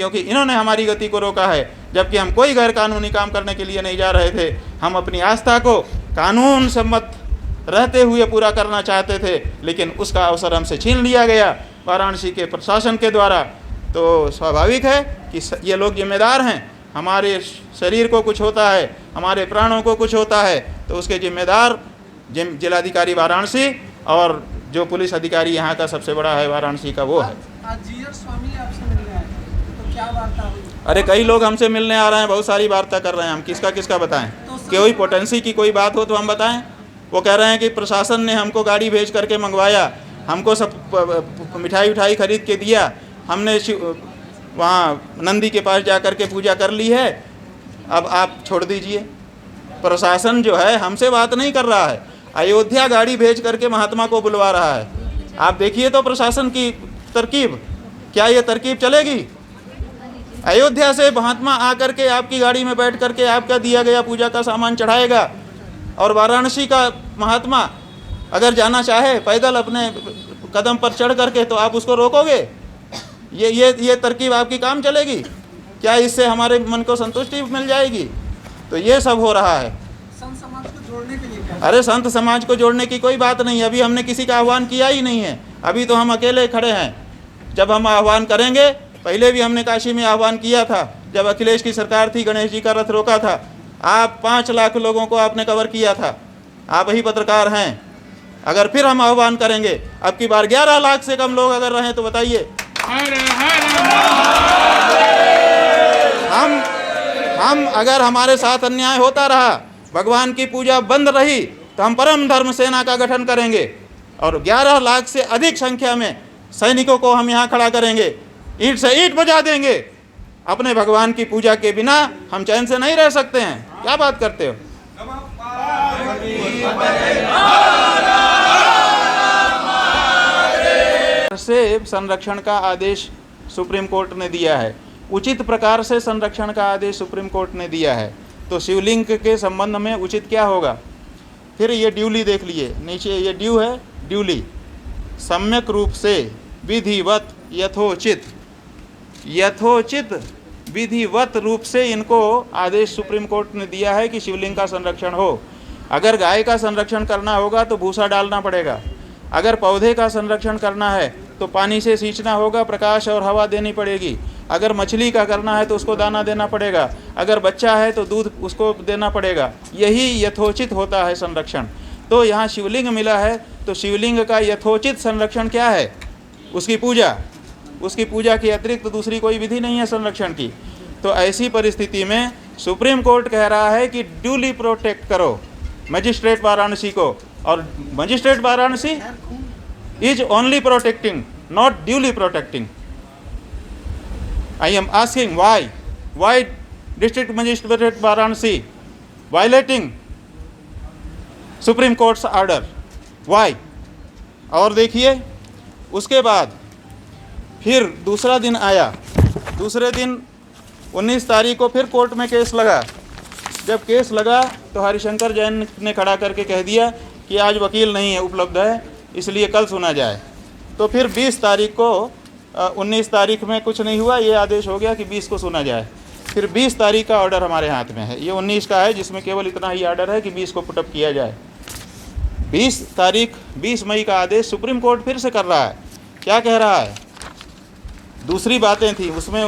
क्योंकि इन्होंने हमारी गति को रोका है, जबकि हम कोई गैर कानूनी काम करने के लिए नहीं जा रहे थे। हम अपनी आस्था को कानून सम्मत रहते हुए पूरा करना चाहते थे, लेकिन उसका अवसर हमसे छीन लिया गया वाराणसी के प्रशासन के द्वारा। तो स्वाभाविक है कि ये लोग जिम्मेदार हैं। हमारे शरीर को कुछ होता है, हमारे प्राणों को कुछ होता है, तो उसके जिम्मेदार जिलाधिकारी वाराणसी और जो पुलिस अधिकारी यहाँ का सबसे बड़ा है वाराणसी का, वो है। आज जीआर स्वामी आपसे मिलने आए तो क्या वार्ता हुई? अरे कई लोग हमसे मिलने आ रहे हैं, बहुत सारी वार्ता कर रहे हैं। हम किसका किसका बताएं? कोई पोटेंसी की कोई बात हो तो हम बताएं। वो कह रहे हैं कि प्रशासन ने हमको गाड़ी भेज करके मंगवाया, हमको सब मिठाई उठाई खरीद के दिया, हमने वहाँ नंदी के पास जा कर के पूजा कर ली है, अब आप छोड़ दीजिए। प्रशासन जो है हमसे बात नहीं कर रहा है, अयोध्या गाड़ी भेज करके महात्मा को बुलवा रहा है। आप देखिए तो प्रशासन की तरकीब, क्या ये तरकीब चलेगी? अयोध्या से महात्मा आकर के आपकी गाड़ी में बैठ करके आपका दिया गया पूजा का सामान चढ़ाएगा, और वाराणसी का महात्मा अगर जाना चाहे पैदल अपने कदम पर चढ़ करके, तो आप उसको रोकोगे? ये तरकीब आपकी काम चलेगी क्या? इससे हमारे मन को संतुष्टि मिल जाएगी? तो ये सब हो रहा है। संत समाज को जोड़ने के लिए क्या? अरे संत समाज को जोड़ने की कोई बात नहीं, अभी हमने किसी का आह्वान किया ही नहीं है। अभी तो हम अकेले खड़े हैं। जब हम आह्वान करेंगे, पहले भी हमने काशी में आह्वान किया था, जब अखिलेश की सरकार थी, गणेश जी का रथ रोका था, आप 5 लाख लोगों को आपने कवर किया था। आप ही पत्रकार हैं। अगर फिर हम आह्वान करेंगे, अब की बार 11 लाख से कम लोग अगर रहें तो बताइए, हम अगर हमारे साथ अन्याय होता रहा, भगवान की पूजा बंद रही, तो हम परम धर्म सेना का गठन करेंगे और 11 लाख से अधिक संख्या में सैनिकों को हम यहाँ खड़ा करेंगे, ईंट से ईंट बजा देंगे। अपने भगवान की पूजा के बिना हम चैन से नहीं रह सकते हैं। क्या बात करते हो? से संरक्षण का आदेश सुप्रीम कोर्ट ने दिया है, उचित प्रकार से संरक्षण का आदेश सुप्रीम कोर्ट ने दिया है, तो शिवलिंग के संबंध में उचित क्या होगा? फिर ये ड्यूली देख लिए, नीचे ये ड्यू है, ड्यूली सम्यक रूप से विधिवत यथोचित विधिवत रूप से इनको आदेश सुप्रीम कोर्ट ने दिया है कि शिवलिंग का संरक्षण हो। अगर गाय का संरक्षण करना होगा तो भूसा डालना पड़ेगा, अगर पौधे का संरक्षण करना है तो पानी से सींचना होगा, प्रकाश और हवा देनी पड़ेगी, अगर मछली का करना है तो उसको दाना देना पड़ेगा, अगर बच्चा है तो दूध उसको देना पड़ेगा। यही यथोचित होता है संरक्षण। तो यहाँ शिवलिंग मिला है, तो शिवलिंग का यथोचित संरक्षण क्या है? उसकी पूजा। उसकी पूजा के अतिरिक्त तो दूसरी कोई विधि नहीं है संरक्षण की। तो ऐसी परिस्थिति में सुप्रीम कोर्ट कह रहा है कि ड्यूली प्रोटेक्ट करो मजिस्ट्रेट वाराणसी को, और magistrate Varanasi is only protecting, not duly protecting. I am asking why district magistrate Varanasi violating Supreme Court's order? Why? और देखिए उसके बाद फिर दूसरा दिन आया, दूसरे दिन 19 तारीख को फिर कोर्ट में केस लगा। जब केस लगा तो हरिशंकर जैन ने खड़ा करके कह दिया कि आज वकील नहीं है उपलब्ध है, इसलिए कल सुना जाए। तो फिर 20 तारीख को 19 तारीख में कुछ नहीं हुआ, ये आदेश हो गया कि 20 को सुना जाए। फिर 20 तारीख का ऑर्डर हमारे हाथ में है, ये 19 का है जिसमें केवल इतना ही ऑर्डर है कि 20 को पुटअप किया जाए। 20 मई का आदेश सुप्रीम कोर्ट फिर से कर रहा है। क्या कह रहा है? दूसरी बातें थी उसमें,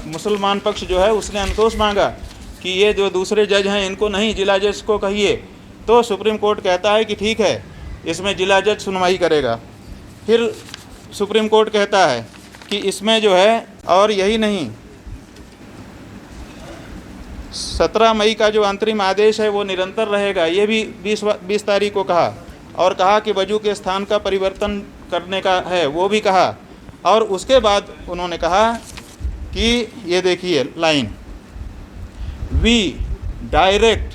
मुसलमान पक्ष जो है उसने संतोष मांगा कि ये जो दूसरे जज हैं इनको नहीं, जिला जज को कहिए। तो सुप्रीम कोर्ट कहता है कि ठीक है, इसमें जिला जज सुनवाई करेगा। फिर सुप्रीम कोर्ट कहता है कि इसमें जो है, और यही नहीं, 17 मई का जो अंतरिम आदेश है वो निरंतर रहेगा, ये भी 20 तारीख को कहा। और कहा कि वजू के स्थान का परिवर्तन करने का है, वो भी कहा। और उसके बाद उन्होंने कहा कि ये देखिए line, we direct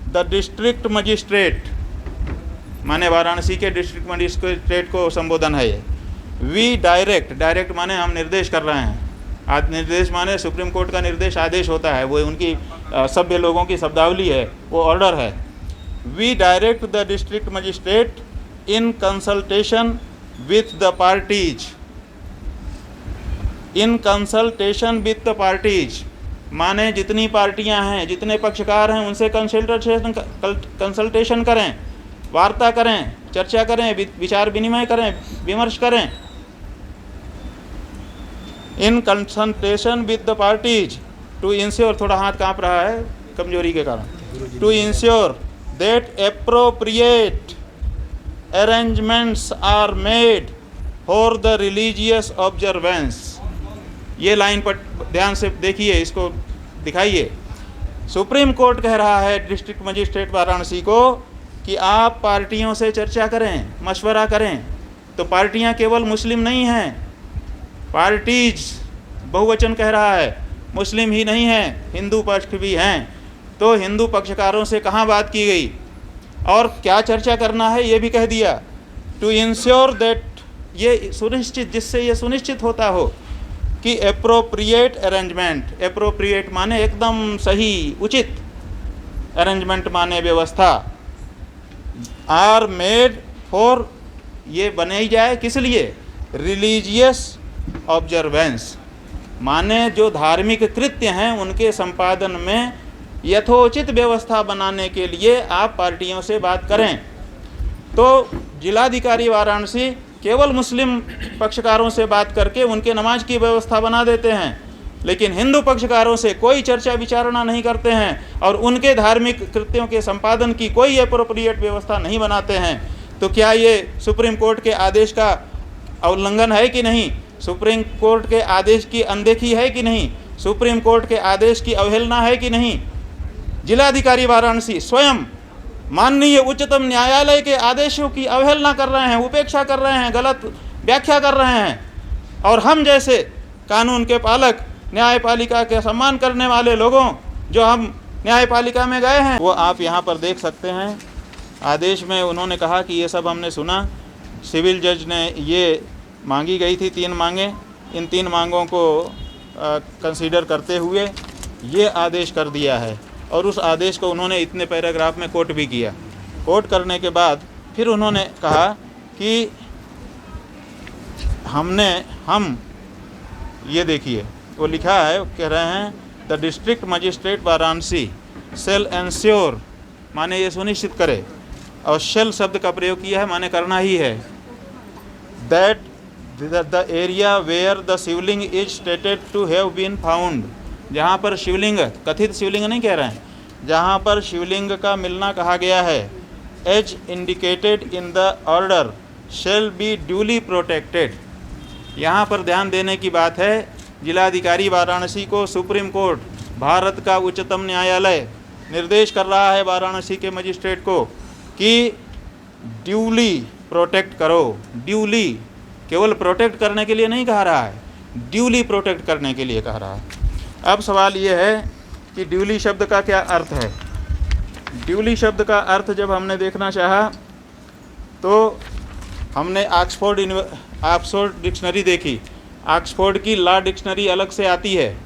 the district magistrate, माने वाराणसी के डिस्ट्रिक्ट मजिस्ट्रेट को संबोधन है ये। वी डायरेक्ट माने हम निर्देश कर रहे हैं। निर्देश माने सुप्रीम कोर्ट का निर्देश आदेश होता है, वो उनकी सभ्य लोगों की शब्दावली है, वो ऑर्डर है। We direct the district magistrate in consultation with the parties in consultation with the parties, माने जितनी पार्टियां हैं, जितने पक्षकार हैं, उनसे कंसल्टेशन करें, वार्ता करें, चर्चा करें, विचार विनिमय करें, विमर्श करें। In consultation with the parties to ensure, थोड़ा हाथ कांप रहा है कमजोरी के कारण, to ensure that appropriate arrangements are made for the religious observance. ये लाइन पर ध्यान से देखिए, इसको दिखाइए। सुप्रीम कोर्ट कह रहा है डिस्ट्रिक्ट मजिस्ट्रेट वाराणसी को कि आप पार्टियों से चर्चा करें, मशवरा करें। तो पार्टियां केवल मुस्लिम नहीं हैं, पार्टीज बहुवचन कह रहा है, मुस्लिम ही नहीं हैं, हिंदू पक्ष भी हैं। तो हिंदू पक्षकारों से कहाँ बात की गई और क्या चर्चा करना है ये भी कह दिया। टू इंश्योर दैट, ये सुनिश्चित, जिससे ये सुनिश्चित होता हो कि एप्रोप्रिएट अरेंजमेंट, एप्रोप्रिएट माने एकदम सही, उचित, अरेंजमेंट माने व्यवस्था, आर मेड फॉर, ये बनाई जाए किस लिए, रिलीजियस ऑब्जर्वेंस, माने जो धार्मिक कृत्य हैं उनके संपादन में यथोचित व्यवस्था बनाने के लिए आप पार्टियों से बात करें। तो जिलाधिकारी वाराणसी केवल मुस्लिम पक्षकारों से बात करके उनके नमाज की व्यवस्था बना देते हैं, लेकिन हिंदू पक्षकारों से कोई चर्चा विचारणा नहीं करते हैं और उनके धार्मिक कृत्यों के संपादन की कोई एप्रोप्रिएट व्यवस्था नहीं बनाते हैं। तो क्या ये सुप्रीम कोर्ट के आदेश का उल्लंघन है कि नहीं, सुप्रीम कोर्ट के आदेश की अनदेखी है कि नहीं, सुप्रीम कोर्ट के आदेश की अवहेलना है कि नहीं। जिलाधिकारी वाराणसी स्वयं माननीय उच्चतम न्यायालय के आदेशों की अवहेलना कर रहे हैं, उपेक्षा कर रहे हैं, गलत व्याख्या कर रहे हैं, और हम जैसे कानून के पालक, न्यायपालिका के सम्मान करने वाले लोगों, जो हम न्यायपालिका में गए हैं, वो आप यहाँ पर देख सकते हैं। आदेश में उन्होंने कहा कि ये सब हमने सुना, सिविल जज ने ये मांगी गई थी 3 मांगें, इन 3 मांगों को कंसीडर करते हुए ये आदेश कर दिया है, और उस आदेश को उन्होंने इतने पैराग्राफ में कोट भी किया। कोट करने के बाद फिर उन्होंने कहा कि हम ये देखिए, वो लिखा है, कह रहे हैं the district magistrate Varanasi shall ensure, माने ये सुनिश्चित करे, और शेल शब्द का प्रयोग किया है, माने करना ही है, that the area where the shivling is stated to have been found, जहाँ पर शिवलिंग, कथित शिवलिंग नहीं कह रहे हैं, जहाँ पर शिवलिंग का मिलना कहा गया है, as indicated in the order shall be duly protected. यहाँ पर ध्यान देने की बात है, जिलाधिकारी वाराणसी को सुप्रीम कोर्ट, भारत का उच्चतम न्यायालय निर्देश कर रहा है वाराणसी के मजिस्ट्रेट को कि ड्यूली प्रोटेक्ट करो। ड्यूली, केवल प्रोटेक्ट करने के लिए नहीं कह रहा है, ड्यूली प्रोटेक्ट करने के लिए कह रहा है। अब सवाल ये है कि ड्यूली शब्द का क्या अर्थ है। ड्यूली शब्द का अर्थ जब हमने देखना चाहा तो हमने ऑक्सफोर्ड डिक्शनरी देखी। ऑक्सफोर्ड की लॉ डिक्शनरी अलग से आती है,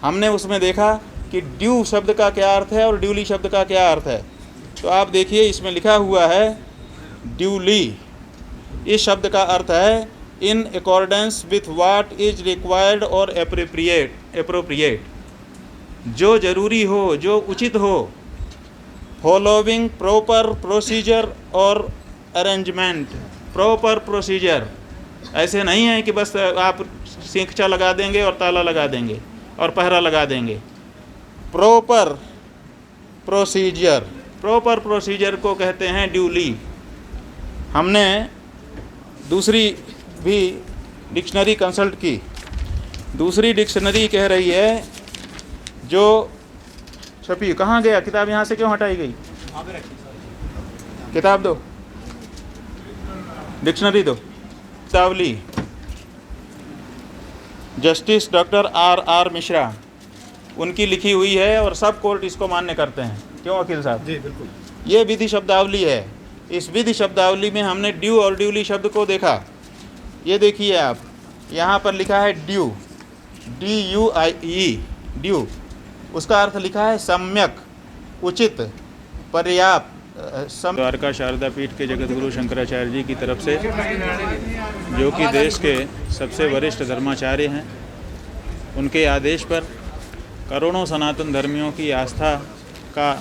हमने उसमें देखा कि ड्यू शब्द का क्या अर्थ है और ड्यूली शब्द का क्या अर्थ है। तो आप देखिए, इसमें लिखा हुआ है ड्यूली, इस शब्द का अर्थ है in accordance with what is required और एप्रोप्रिएट, जो जरूरी हो, जो उचित हो, फॉलोइंग प्रॉपर प्रोसीजर और अरेंजमेंट। प्रॉपर प्रोसीजर, ऐसे नहीं है कि बस आप सिंकचा लगा देंगे और ताला लगा देंगे और पहरा लगा देंगे। प्रॉपर प्रोसीजर, प्रॉपर प्रोसीजर को कहते हैं ड्यूली। हमने दूसरी भी डिक्शनरी कंसल्ट की, दूसरी डिक्शनरी कह रही है जो छपी, कहाँ गया किताब, यहाँ से क्यों हटाई गई, किताब दो, डिक्शनरी दो। कितावली जस्टिस डॉक्टर आर मिश्रा, उनकी लिखी हुई है और सब कोर्ट इसको मान्य करते हैं। क्यों वकील साहब? जी बिल्कुल। ये विधि शब्दावली है। इस विधि शब्दावली में हमने ड्यू और ड्यूली शब्द को देखा। ये देखिए आप, यहाँ पर लिखा है ड्यू, DUIE, ड्यू, उसका अर्थ लिखा है सम्यक, उचित, पर्याप्त। द्वारका शारदा पीठ के जगत गुरु शंकराचार्य जी की तरफ से, जो कि देश के सबसे वरिष्ठ धर्माचार्य हैं, उनके आदेश पर करोड़ों सनातन धर्मियों की आस्था का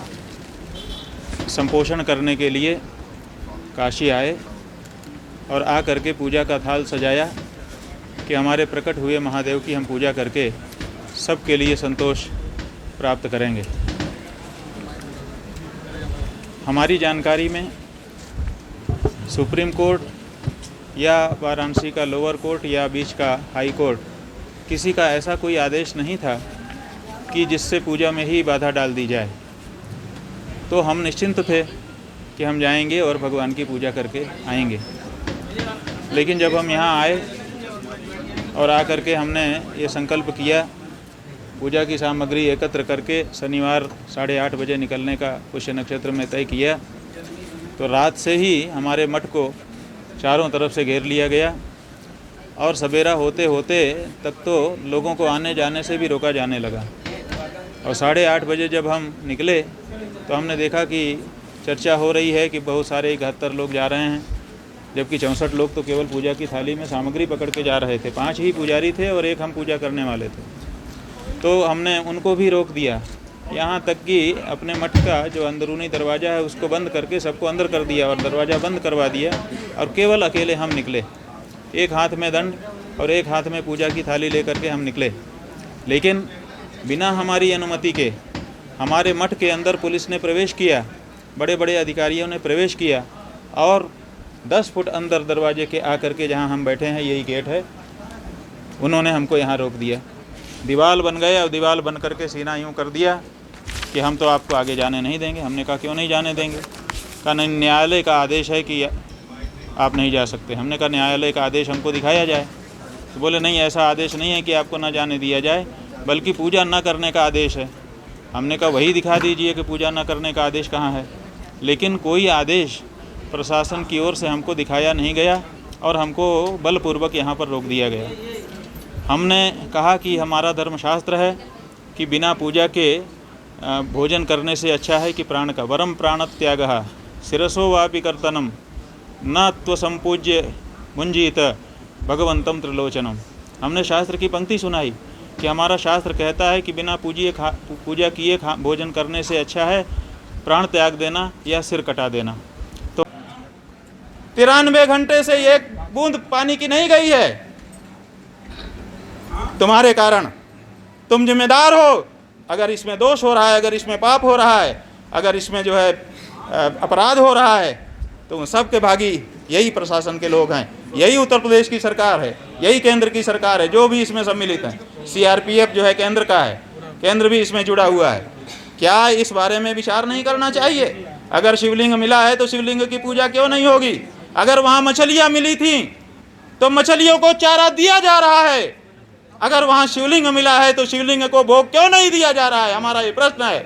संपोषण करने के लिए काशी आए और आ करके पूजा का थाल सजाया कि हमारे प्रकट हुए महादेव की हम पूजा करके सबके लिए संतोष प्राप्त करेंगे। हमारी जानकारी में सुप्रीम कोर्ट या वाराणसी का लोअर कोर्ट या बीच का हाई कोर्ट किसी का ऐसा कोई आदेश नहीं था कि जिससे पूजा में ही बाधा डाल दी जाए। तो हम निश्चिंत थे कि हम जाएंगे और भगवान की पूजा करके आएंगे। लेकिन जब हम यहाँ आए और आकर के हमने ये संकल्प किया, पूजा की सामग्री एकत्र करके शनिवार 8:30 बजे निकलने का पुष्य नक्षत्र में तय किया, तो रात से ही हमारे मठ को चारों तरफ से घेर लिया गया और सवेरा होते होते तक तो लोगों को आने जाने से भी रोका जाने लगा। और 8:30 बजे जब हम निकले तो हमने देखा कि चर्चा हो रही है कि बहुत सारे 71 लोग जा रहे हैं, जबकि 64 लोग तो केवल पूजा की थाली में सामग्री पकड़ के जा रहे थे। 5 ही पुजारी थे और 1 हम पूजा करने वाले थे। तो हमने उनको भी रोक दिया, यहाँ तक कि अपने मठ का जो अंदरूनी दरवाज़ा है उसको बंद करके सबको अंदर कर दिया और दरवाज़ा बंद करवा दिया और केवल अकेले हम निकले। 1 हाथ में दंड और 1 हाथ में पूजा की थाली लेकर के हम निकले। लेकिन बिना हमारी अनुमति के हमारे मठ के अंदर पुलिस ने प्रवेश किया, बड़े बड़े अधिकारियों ने प्रवेश किया और 10 फुट अंदर दरवाजे के आकर के जहाँ हम बैठे हैं, यही गेट है, उन्होंने हमको यहाँ रोक दिया। दीवार बन गए और दीवार बन करके सीना यूँ कर दिया कि हम तो आपको आगे जाने नहीं देंगे। हमने कहा क्यों नहीं जाने देंगे? कहा नहीं, न्यायालय का आदेश है कि आप नहीं जा सकते। हमने कहा न्यायालय का आदेश हमको दिखाया जाए। तो बोले नहीं, ऐसा आदेश नहीं है कि आपको ना जाने दिया जाए, बल्कि पूजा न करने का आदेश है। हमने कहा वही दिखा दीजिए कि पूजा न करने का आदेश कहाँ है। लेकिन कोई आदेश प्रशासन की ओर से हमको दिखाया नहीं गया और हमको बलपूर्वक यहाँ पर रोक दिया गया। हमने कहा कि हमारा धर्मशास्त्र है कि बिना पूजा के भोजन करने से अच्छा है कि प्राण का वरम प्राण त्यागः शिरसो वापि कर्तनम न त्वसंपूज्य मुंजीत भगवंतम त्रिलोचनम। हमने शास्त्र की पंक्ति सुनाई कि हमारा शास्त्र कहता है कि बिना पूजा किए भोजन करने से अच्छा है प्राण त्याग देना या सिर कटा देना। तो 93 घंटे से 1 बूंद पानी की नहीं गई है तुम्हारे कारण। तुम जिम्मेदार हो। अगर इसमें दोष हो रहा है, अगर इसमें पाप हो रहा है, अगर इसमें जो है अपराध हो रहा है, तो उन सब के भागी यही प्रशासन के लोग हैं, यही उत्तर प्रदेश की सरकार है, यही केंद्र की सरकार है, जो भी इसमें सम्मिलित है। CRPF जो है केंद्र का है, केंद्र भी इसमें जुड़ा हुआ है। क्या इस बारे में विचार नहीं करना चाहिए? अगर शिवलिंग मिला है तो शिवलिंग की पूजा क्यों नहीं होगी? अगर वहाँ मछलियाँ मिली थी तो मछलियों को चारा दिया जा रहा है। अगर वहाँ शिवलिंग मिला है तो शिवलिंग को भोग क्यों नहीं दिया जा रहा है? हमारा ये प्रश्न है।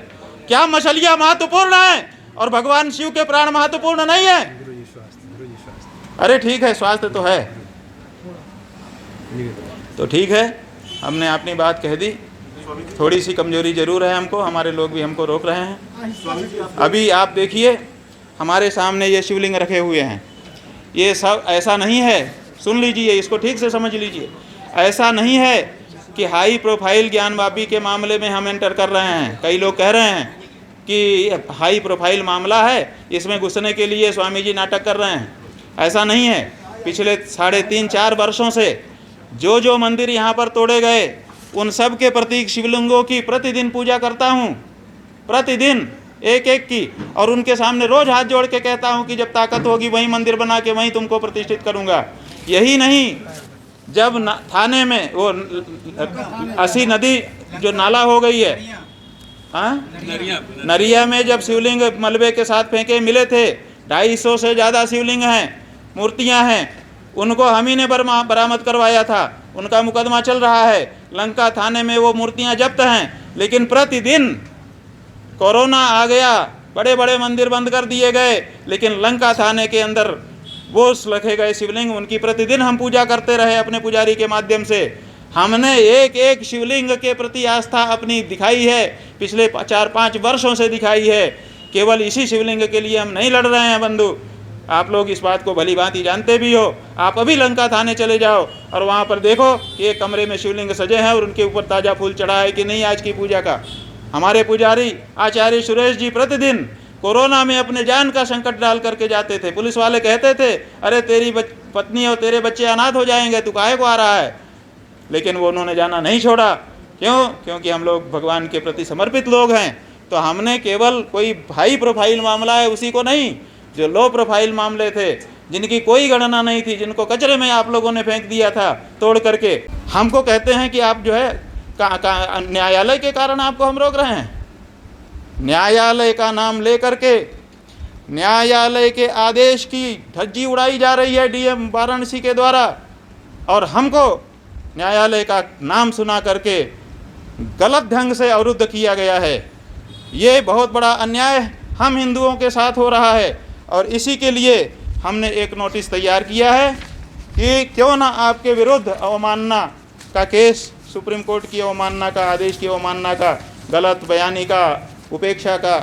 क्या मछलियाँ महत्वपूर्ण हैं और भगवान शिव के प्राण महत्वपूर्ण नहीं है? अरे ठीक है, स्वास्थ्य तो है, तो ठीक है, हमने अपनी बात कह दी। थोड़ी सी कमजोरी जरूर है हमको, हमारे लोग भी हमको रोक रहे हैं। अभी आप देखिए हमारे सामने ये शिवलिंग रखे हुए हैं, ये सब ऐसा नहीं है, सुन लीजिए, इसको ठीक से समझ लीजिए। ऐसा नहीं है कि हाई प्रोफाइल ज्ञानवापी के मामले में हम एंटर कर रहे हैं। कई लोग कह रहे हैं कि हाई प्रोफाइल मामला है, इसमें घुसने के लिए स्वामी जी नाटक कर रहे हैं। ऐसा नहीं है। पिछले 3.5-4 वर्षों से जो मंदिर यहाँ पर तोड़े गए, उन सब के प्रतीक शिवलिंगों की प्रतिदिन पूजा करता हूँ, प्रतिदिन एक एक की, और उनके सामने रोज हाथ जोड़ के कहता हूँ कि जब ताकत होगी वहीं मंदिर बना के वहीं तुमको प्रतिष्ठित करूँगा। यही नहीं, जब थाने में वो 80 नदी जो नाला हो गई है, हाँ, नरिया में जब शिवलिंग मलबे के साथ फेंके मिले थे, 250 से ज़्यादा शिवलिंग हैं, मूर्तियां हैं, उनको हम ही ने बरामद करवाया था। उनका मुकदमा चल रहा है, लंका थाने में वो मूर्तियां जब्त हैं। लेकिन प्रतिदिन कोरोना आ गया, बड़े बड़े मंदिर बंद कर दिए गए, लेकिन लंका थाने के अंदर वो रखे गए शिवलिंग, उनकी प्रतिदिन हम पूजा करते रहे अपने पुजारी के माध्यम से। हमने एक एक शिवलिंग के प्रति आस्था अपनी दिखाई है, पिछले 4-5 वर्षों से दिखाई है। केवल इसी शिवलिंग के लिए हम नहीं लड़ रहे हैं बंधु, आप लोग इस बात को भली भांति जानते भी हो। आप अभी लंका थाने चले जाओ और वहाँ पर देखो कि एक कमरे में शिवलिंग सजे हैं और उनके ऊपर ताज़ा फूल चढ़ा है कि नहीं आज की पूजा का। हमारे पुजारी आचार्य सुरेश जी प्रतिदिन कोरोना में अपने जान का संकट डाल करके जाते थे। पुलिस वाले कहते थे अरे तेरी पत्नी और तेरे बच्चे अनाथ हो जाएंगे, तू काहे को आ रहा है, लेकिन वो उन्होंने जाना नहीं छोड़ा। क्यों? क्योंकि हम लोग भगवान के प्रति समर्पित लोग हैं। तो हमने केवल कोई हाई प्रोफाइल मामला है उसी को नहीं, जो लो प्रोफाइल मामले थे जिनकी कोई गणना नहीं थी, जिनको कचरे में आप लोगों ने फेंक दिया था तोड़ करके, हमको कहते हैं कि आप जो है न्यायालय के कारण आपको हम रोक रहे हैं। न्यायालय का नाम लेकर के न्यायालय के आदेश की धज्जी उड़ाई जा रही है डीएम वाराणसी के द्वारा, और हमको न्यायालय का नाम सुना करके गलत ढंग से अवरुद्ध किया गया है। ये बहुत बड़ा अन्याय हम हिंदुओं के साथ हो रहा है और इसी के लिए हमने एक नोटिस तैयार किया है कि क्यों ना आपके विरुद्ध अवमानना का केस, सुप्रीम कोर्ट की अवमानना का, आदेश की अवमानना का, गलत बयानी का, उपेक्षा का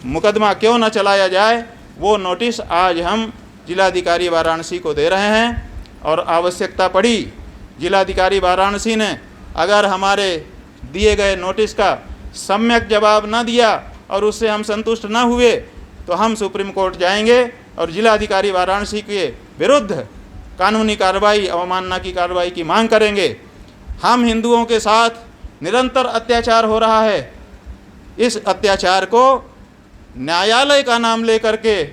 मुकदमा क्यों न चलाया जाए। वो नोटिस आज हम जिलाधिकारी वाराणसी को दे रहे हैं और आवश्यकता पड़ी, जिलाधिकारी वाराणसी ने अगर हमारे दिए गए नोटिस का सम्यक जवाब न दिया और उससे हम संतुष्ट न हुए तो हम सुप्रीम कोर्ट जाएंगे और जिलाधिकारी वाराणसी के विरुद्ध कानूनी कार्रवाई, अवमानना की कार्रवाई की मांग करेंगे। हम हिंदुओं के साथ निरंतर अत्याचार हो रहा है, इस अत्याचार को न्यायालय का नाम लेकर के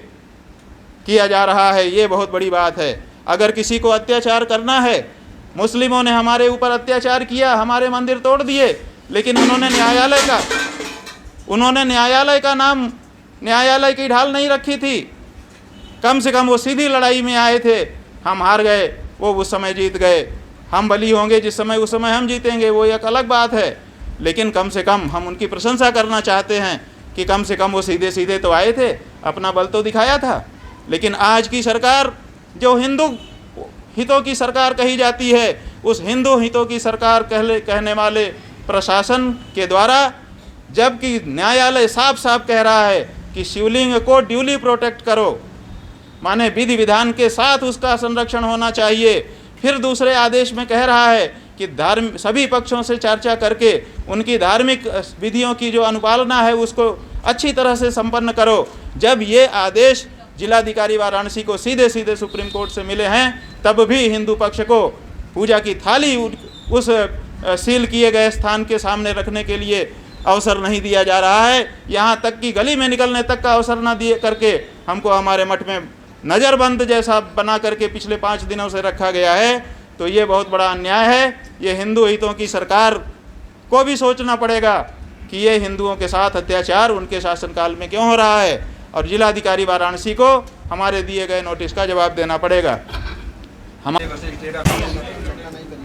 किया जा रहा है, ये बहुत बड़ी बात है। अगर किसी को अत्याचार करना है, मुस्लिमों ने हमारे ऊपर अत्याचार किया, हमारे मंदिर तोड़ दिए, लेकिन उन्होंने न्यायालय का नाम, न्यायालय की ढाल नहीं रखी थी। कम से कम वो सीधी लड़ाई में आए थे, हम हार गए, वो उस समय जीत गए। हम बली होंगे जिस समय, उस समय हम जीतेंगे, वो एक अलग बात है। लेकिन कम से कम हम उनकी प्रशंसा करना चाहते हैं कि कम से कम वो सीधे सीधे तो आए थे, अपना बल तो दिखाया था। लेकिन आज की सरकार, जो हिंदू हितों की सरकार कही जाती है, उस हिंदू हितों की सरकार कहने वाले प्रशासन के द्वारा, जबकि न्यायालय साफ साफ कह रहा है कि शिवलिंग को ड्यूली प्रोटेक्ट करो, माने विधि विधान के साथ उसका संरक्षण होना चाहिए। फिर दूसरे आदेश में कह रहा है कि सभी पक्षों से चर्चा करके उनकी धार्मिक विधियों की जो अनुपालना है उसको अच्छी तरह से संपन्न करो। जब ये आदेश जिलाधिकारी वाराणसी को सीधे सीधे सुप्रीम कोर्ट से मिले हैं, तब भी हिंदू पक्ष को पूजा की थाली उस सील किए गए स्थान के सामने रखने के लिए अवसर नहीं दिया जा रहा है। यहाँ तक कि गली में निकलने तक का अवसर न दिए करके हमको हमारे मठ में नज़रबंद जैसा बना करके पिछले 5 दिनों से रखा गया है। तो ये बहुत बड़ा अन्याय है। ये हिंदू हितों की सरकार को भी सोचना पड़ेगा कि ये हिंदुओं के साथ अत्याचार उनके शासनकाल में क्यों हो रहा है, और जिलाधिकारी वाराणसी को हमारे दिए गए नोटिस का जवाब देना पड़ेगा। हम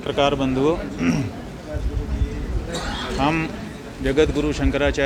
प्रकार बंधुओं, हम जगत गुरु शंकराचार्य